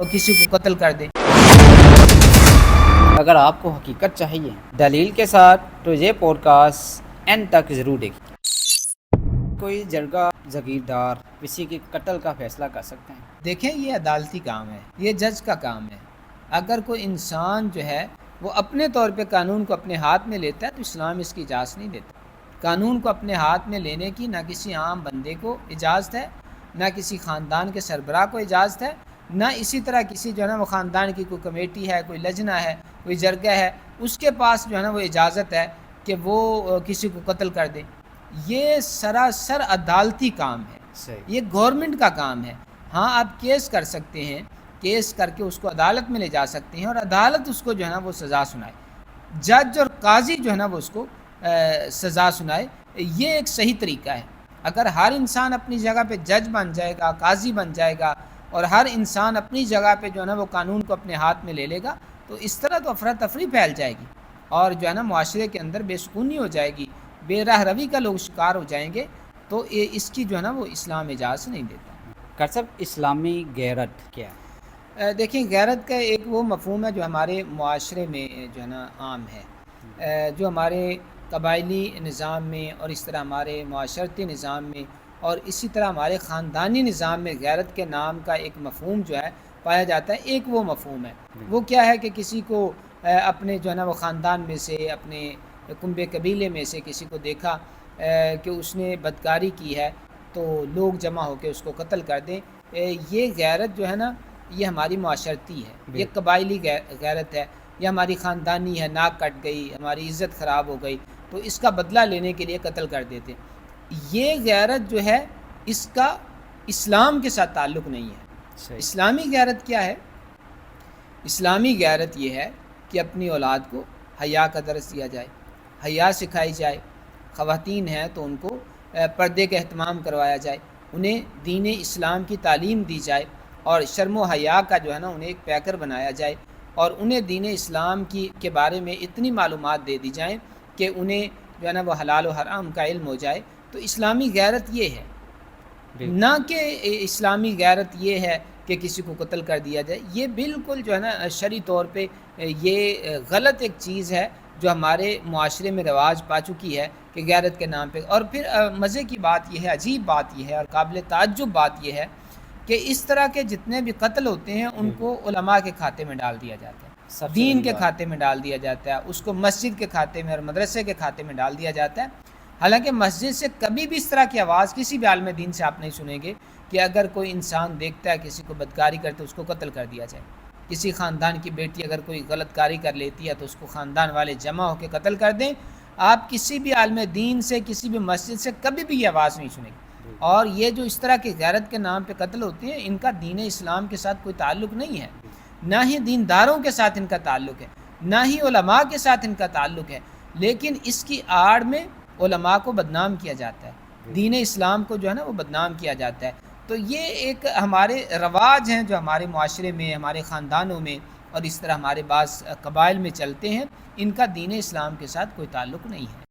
وہ کسی کو قتل کر دیں۔ اگر آپ کو حقیقت چاہیے دلیل کے ساتھ تو یہ پوڈ کاسٹ اینڈ تک ضرور دیکھیں۔ کوئی جرگہ جاگیردار کسی کے قتل کا فیصلہ کر سکتے ہیں؟ دیکھیں، یہ عدالتی کام ہے، یہ جج کا کام ہے۔ اگر کوئی انسان جو ہے وہ اپنے طور پہ قانون کو اپنے ہاتھ میں لیتا ہے تو اسلام اس کی اجازت نہیں دیتا۔ قانون کو اپنے ہاتھ میں لینے کی نہ کسی عام بندے کو اجازت ہے، نہ کسی خاندان کے سربراہ کو اجازت ہے، نہ اسی طرح کسی جو ہے نا وہ خاندان کی کوئی کمیٹی ہے، کوئی لجنہ ہے، کوئی جرگہ ہے، اس کے پاس جو ہے نا وہ اجازت ہے کہ وہ کسی کو قتل کر دے۔ یہ سراسر عدالتی کام ہے، یہ گورنمنٹ کا کام ہے۔ ہاں، آپ کیس کر سکتے ہیں، کیس کر کے اس کو عدالت میں لے جا سکتے ہیں اور عدالت اس کو جو ہے نا وہ سزا سنائے، جج اور قاضی جو ہے نا وہ اس کو سزا سنائے۔ یہ ایک صحیح طریقہ ہے۔ اگر ہر انسان اپنی جگہ پہ جج بن جائے گا، قاضی بن جائے گا، اور ہر انسان اپنی جگہ پہ جو ہے نا وہ قانون کو اپنے ہاتھ میں لے لے گا، تو اس طرح تو افراتفری پھیل جائے گی اور جو ہے نا معاشرے کے اندر بے سکونی ہو جائے گی، بے راہ روی کا لوگ شکار ہو جائیں گے۔ تو اس کی جو ہے نا وہ اسلام اجازت نہیں دیتا۔ ڈاکٹر صاحب، اسلامی غیرت کیا ہے؟ دیکھیں، غیرت کا ایک وہ مفہوم ہے جو ہمارے معاشرے میں جو ہے نا عام ہے، جو ہمارے قبائلی نظام میں اور اس طرح ہمارے معاشرتی نظام میں اور اسی طرح ہمارے خاندانی نظام میں غیرت کے نام کا ایک مفہوم جو ہے پایا جاتا ہے۔ ایک وہ مفہوم ہے، وہ کیا ہے کہ کسی کو اپنے جو ہے نا وہ خاندان میں سے، اپنے کنبے قبیلے میں سے کسی کو دیکھا کہ اس نے بدکاری کی ہے تو لوگ جمع ہو کے اس کو قتل کر دیں۔ یہ غیرت جو ہے نا یہ ہماری معاشرتی ہے، یہ قبائلی غیرت ہے، یہ ہماری خاندانی ہے، ناک کٹ گئی، ہماری عزت خراب ہو گئی تو اس کا بدلہ لینے کے لیے قتل کر دیتے۔ یہ غیرت جو ہے اس کا اسلام کے ساتھ تعلق نہیں ہے۔ اسلامی غیرت کیا ہے؟ اسلامی غیرت یہ ہے کہ اپنی اولاد کو حیا کا درس دیا جائے، حیا سکھائی جائے، خواتین ہیں تو ان کو پردے کا اہتمام کروایا جائے، انہیں دین اسلام کی تعلیم دی جائے اور شرم و حیا کا جو ہے نا انہیں ایک پیکر بنایا جائے اور انہیں دین اسلام کے بارے میں اتنی معلومات دے دی جائیں کہ انہیں جو ہے نا وہ حلال و حرام کا علم ہو جائے۔ تو اسلامی غیرت یہ ہے، نہ کہ اسلامی غیرت یہ ہے کہ کسی کو قتل کر دیا جائے۔ یہ بالکل جو ہے نا شرعی طور پہ یہ غلط ایک چیز ہے جو ہمارے معاشرے میں رواج پا چکی ہے کہ غیرت کے نام پہ۔ اور پھر مزے کی بات یہ ہے، عجیب بات یہ ہے اور قابل تعجب بات یہ ہے کہ اس طرح کے جتنے بھی قتل ہوتے ہیں ان کو علماء کے کھاتے میں ڈال دیا جاتا ہے، دین کے کھاتے میں ڈال دیا جاتا ہے، اس کو مسجد کے کھاتے میں اور مدرسے کے کھاتے میں ڈال دیا جاتا ہے۔ حالانکہ مسجد سے کبھی بھی اس طرح کی آواز کسی بھی عالم دین سے آپ نہیں سنیں گے کہ اگر کوئی انسان دیکھتا ہے کسی کو بدکاری کرتے اس کو قتل کر دیا جائے۔ کسی خاندان کی بیٹی اگر کوئی غلط کاری کر لیتی ہے تو اس کو خاندان والے جمع ہو کے قتل کر دیں۔ آپ کسی بھی عالم دین سے، کسی بھی مسجد سے کبھی بھی یہ آواز نہیں سنیں گے۔ اور یہ جو اس طرح کی غیرت کے نام پہ قتل ہوتے ہیں ان کا دین اسلام کے ساتھ کوئی تعلق نہیں ہے، نہ ہی دینداروں کے ساتھ ان کا تعلق ہے، نہ ہی علماء کے ساتھ ان کا تعلق ہے، لیکن اس کی آڑ میں علماء کو بدنام کیا جاتا ہے، دین اسلام کو جو ہے نا وہ بدنام کیا جاتا ہے۔ تو یہ ایک ہمارے رواج ہیں جو ہمارے معاشرے میں، ہمارے خاندانوں میں اور اس طرح ہمارے بعض قبائل میں چلتے ہیں، ان کا دین اسلام کے ساتھ کوئی تعلق نہیں ہے۔